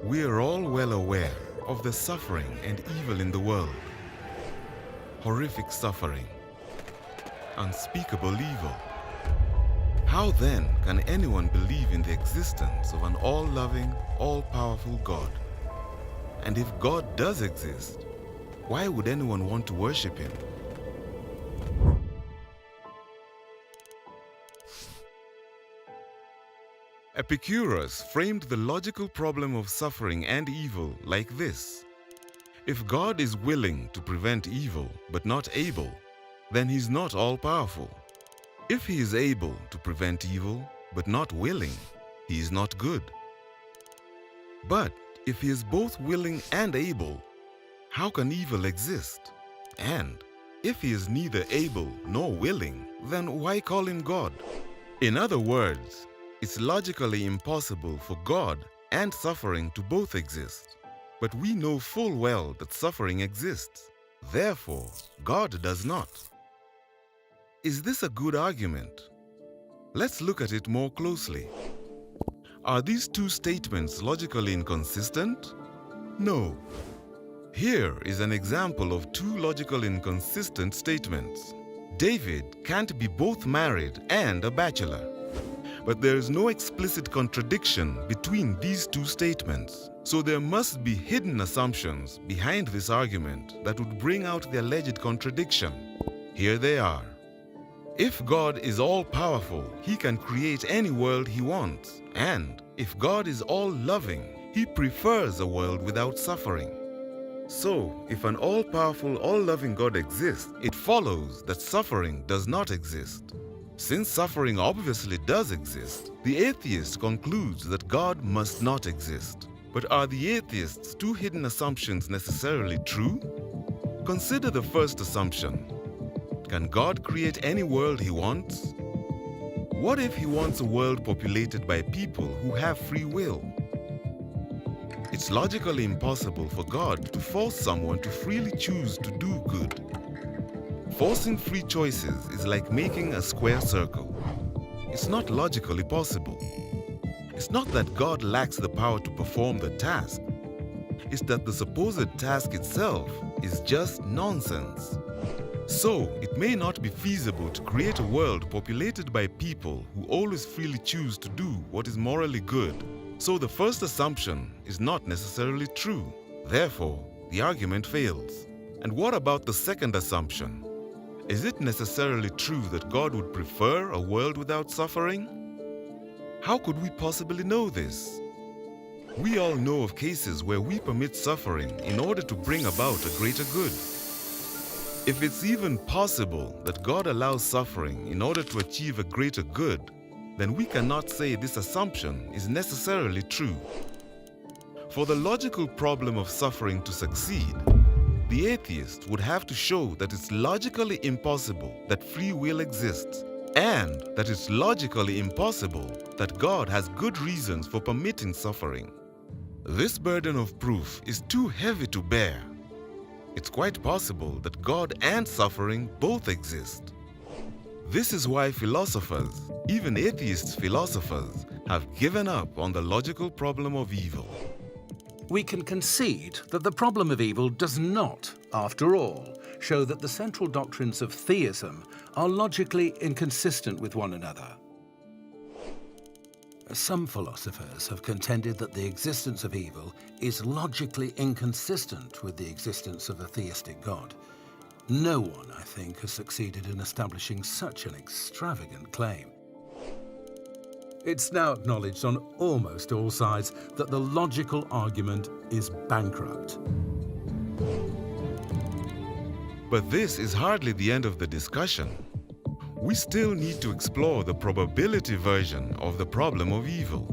We are all well aware of the suffering and evil in the world. Horrific suffering, unspeakable evil. How then can anyone believe in the existence of an all-loving, all-powerful God? And if God does exist, why would anyone want to worship Him? Epicurus framed the logical problem of suffering and evil like this. If God is willing to prevent evil but not able, then He's not all-powerful. If He is able to prevent evil but not willing, He is not good. But if He is both willing and able, how can evil exist? And if He is neither able nor willing, then why call Him God? In other words, it's logically impossible for God and suffering to both exist. But we know full well that suffering exists. Therefore, God does not. Is this a good argument? Let's look at it more closely. Are these two statements logically inconsistent? No. Here is an example of two logical inconsistent statements. David can't be both married and a bachelor. But there is no explicit contradiction between these two statements. So there must be hidden assumptions behind this argument that would bring out the alleged contradiction. Here they are. If God is all-powerful, He can create any world He wants. And if God is all-loving, He prefers a world without suffering. So, if an all-powerful, all-loving God exists, it follows that suffering does not exist. Since suffering obviously does exist, the atheist concludes that God must not exist. But are the atheist's two hidden assumptions necessarily true? Consider the first assumption. Can God create any world He wants? What if He wants a world populated by people who have free will? It's logically impossible for God to force someone to freely choose to do good. Forcing free choices is like making a square circle. It's not logically possible. It's not that God lacks the power to perform the task. It's that the supposed task itself is just nonsense. So, it may not be feasible to create a world populated by people who always freely choose to do what is morally good. So the first assumption is not necessarily true. Therefore, the argument fails. And what about the second assumption? Is it necessarily true that God would prefer a world without suffering? How could we possibly know this? We all know of cases where we permit suffering in order to bring about a greater good. If it's even possible that God allows suffering in order to achieve a greater good, then we cannot say this assumption is necessarily true. For the logical problem of suffering to succeed, the atheist would have to show that it's logically impossible that free will exists, and that it's logically impossible that God has good reasons for permitting suffering. This burden of proof is too heavy to bear. It's quite possible that God and suffering both exist. This is why philosophers, even atheist philosophers, have given up on the logical problem of evil. We can concede that the problem of evil does not, after all, show that the central doctrines of theism are logically inconsistent with one another. Some philosophers have contended that the existence of evil is logically inconsistent with the existence of a theistic God. No one, I think, has succeeded in establishing such an extravagant claim. It's now acknowledged on almost all sides that the logical argument is bankrupt. But this is hardly the end of the discussion. We still need to explore the probability version of the problem of evil.